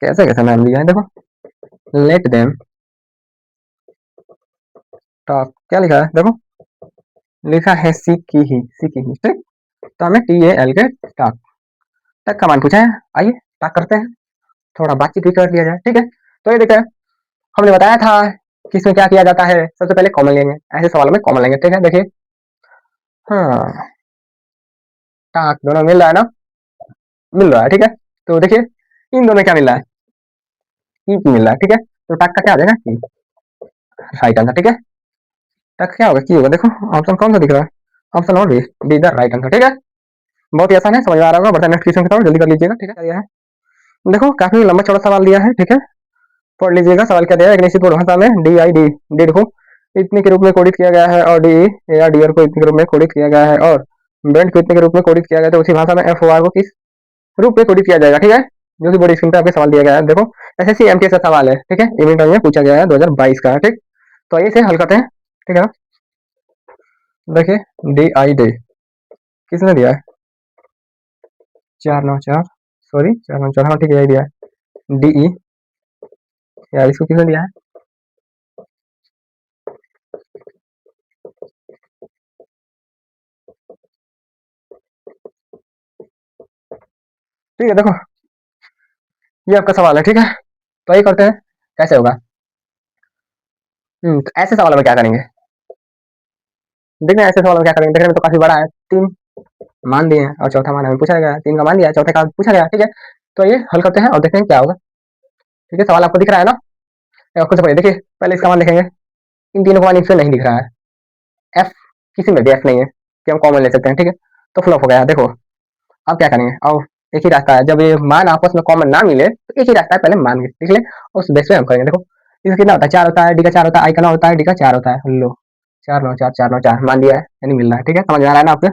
कैसे कैसे नाम लिया है, देखो लेट देम टॉक क्या लिखा है देखो, लिखा है सी की ही ठीक। तो हमें TAL के टॉक टक का मान पूछा है। आइए टॉक करते हैं, थोड़ा बातचीत भी कर लिया जाए, ठीक है। तो ये देखते हैं, हमने बताया था कि इसमें क्या किया जाता है। सबसे पहले कॉमन लेंगे, ऐसे सवालों में कॉमन लेंगे, ठीक है। देखिए हाँ, टाक दोनों मिल रहा है ना, मिल रहा है, ठीक है। तो देखिए इन दोनों क्या मिल रहा है, की मिल रहा है, ठीक है। तो टाक का क्या हो जाएगा की, राइट आंसर, ठीक है। टाक क्या होगा, की होगा। देखो ऑप्शन कौन सा दिख रहा है, ऑप्शन और बी द राइट आंसर, ठीक है। बहुत ही आसान है, समझ में आ रहा होगा। बढ़ते नेक्स्ट क्वेश्चन की तरफ, जल्दी कर लीजिएगा, ठीक है। दिया है देखो, काफी लंबा चौड़ा सवाल दिया है, ठीक है। पढ़ लीजिएगा। सवाल क्या दिया है, एक निश्चित भाषा में DID डिड को इतने के रूप में कोडित किया गया है, और DAR को इतने के रूप में कोडित किया गया है, और ब्रेंड को इतने के रूप में कोडित किया गया है। तो उसी भाषा में FOR को किस रूप में कोडित किया जाएगा, ठीक है। जो कि बड़ी स्क्रीन पे आपके सवाल दिया गया है। देखो SSC MTS का सवाल है, ठीक है। इवनिंग टाइम में पूछा गया है 2022 का, ठीक। तो आइए इसे हल करते हैं, ठीक है। देखिए DID किसने दिया है, 494, सॉरी 494, हाँ ठीक है, यही दिया है। DE यार, इसको किसने दिया है, ठीक है। देखो ये आपका सवाल है, ठीक है। तो ये करते हैं, कैसे होगा। तो ऐसे सवालों में क्या करेंगे, देखना ऐसे सवालों में क्या करेंगे। देखने में तो काफी बड़ा है, 3 मान दिए हैं और चौथा मान हमें पूछा गया है, 3 का मान दिया है, चौथे का पूछा गया, ठीक है। तो ये हल करते हैं और देखते हैं क्या होगा, ठीक है। सवाल आपको दिख रहा है ना, खुद से पढ़िए। देखिए पहले इसका मान देखेंगे, इन तीनों का मान इसमें नहीं दिख रहा है, एफ किसी में भी एफ नहीं है कि हम कॉमन ले सकते हैं, ठीक है। तो फ्लॉप हो गया। देखो अब क्या करेंगे, अब एक ही रास्ता है, जब ये मान आपस में कॉमन ना मिले तो एक ही रास्ता है, पहले मान लिख ले, उस बेस पे हम करेंगे। देखो इसका कितना होता है, 4 होता है, डी का 4 होता है, आई का 9 होता है, डी का 4 होता है। लो 4 9 4 4 9 4 मान दिया है, यानी मिल रहा है, ठीक है। समझ में आ रहा है ना आपको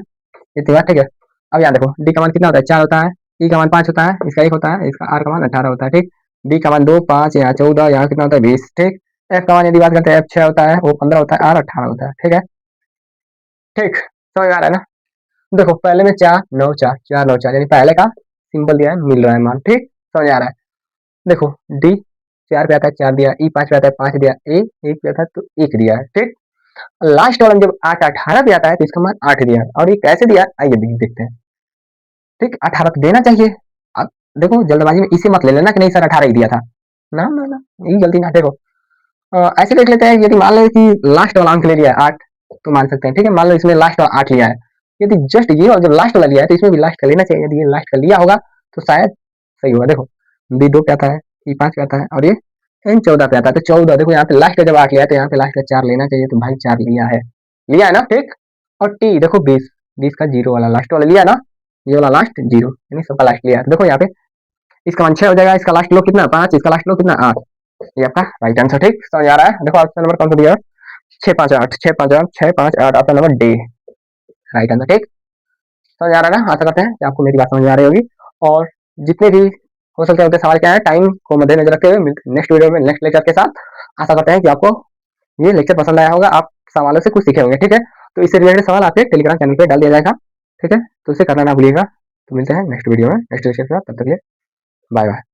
इतनी बात, ठीक है। अब यहाँ देखो डी का मान कितना होता है, 4 होता है, ई का मान 5 होता है, इसका 1 होता है, इसका आर का मान 18 होता है, ठीक। डी का मान 2 5, यहाँ 14, यहाँ कितना होता है 20, ठीक। एफ का मान यदि बात करते हैं, एफ 6 होता है, वो 15 होता है, आर 18 होता है, ठीक है। ठीक समझ में आ रहा है ना। देखो पहले में 4 9 4 4 9 4, यानी पहले का सिंबल दिया है, मिल रहा है मान, ठीक समझ आ रहा है। देखो डी 4 पे आता है, 4 दिया, ई 5 पे आता है, 5 दिया, ए 1 पे आता है तो 1 दिया है, ठीक। लास्ट वाला जब 8 18 पे आता है तो इसका मान 8 दिया है। और ये कैसे दिया है, आइए देखते हैं, ठीक। 18 तो देना चाहिए। अब देखो जल्दबाजी में इसे मत ले लेना कि नहीं सर 18 ही दिया था, ना ना ना, ये गलती ना। देखो ऐसे देख लेते हैं, यदि मान लो कि लास्ट वाला अंक ले लिया है 8, तो मान सकते हैं, ठीक है। मान लो इसमें लास्ट वाला 8 लिया है, यदि जस्ट ये और जब लास्ट वाला लिया है तो इसमें भी लास्ट का लेना चाहिए। यदि ये लास्ट का लिया होगा तो शायद सही होगा। देखो बी 2 पे आता है, ई 5 पे आता है, और ये एन 14 पे आता है। तो 14 देखो यहाँ पे लास्ट का जब 8 लिया है तो यहाँ पे लास्ट का 4 लेना चाहिए, तो भाई 4 लिया है ना, ठीक। और टी देखो 20 20 का जीरो वाला लास्ट वाला लिया है ना, ये वाला लास्ट जीरो, यानी सबका लास्ट लिया है। तो देखो यहाँ पे इसका मान 6 हो जाएगा, इसका लास्ट लो कितना 5, इसका लास्ट लो कितना 8, ये आपका राइट आंसर, ठीक समझ आ रहा है। देखो ऑप्शन नंबर कौन सा दिया है, 658 658 658, option number D right answer, ठीक समझ आ रहा है ना। आशा करते हैं कि आपको मेरी बात समझ में आ रही होगी। और जितने भी हो सकते हैं उतने सवाल क्या है, टाइम को मद्देनजर रखते हुए नेक्स्ट वीडियो में नेक्स्ट लेक्चर के साथ। आशा करते हैं कि आपको ये लेक्चर पसंद आया होगा, आप सवालों से कुछ सीखे होंगे, ठीक है। तो इससे रिलेटेड सवाल आपके टेलीग्राम चैनल पे डाल दिया जाएगा, ठीक है। तो उसे करना ना भूलिएगा। तो मिलते हैं नेक्स्ट वीडियो में नेक्स्ट लेक्चर के साथ, तब तक के बाय बाय।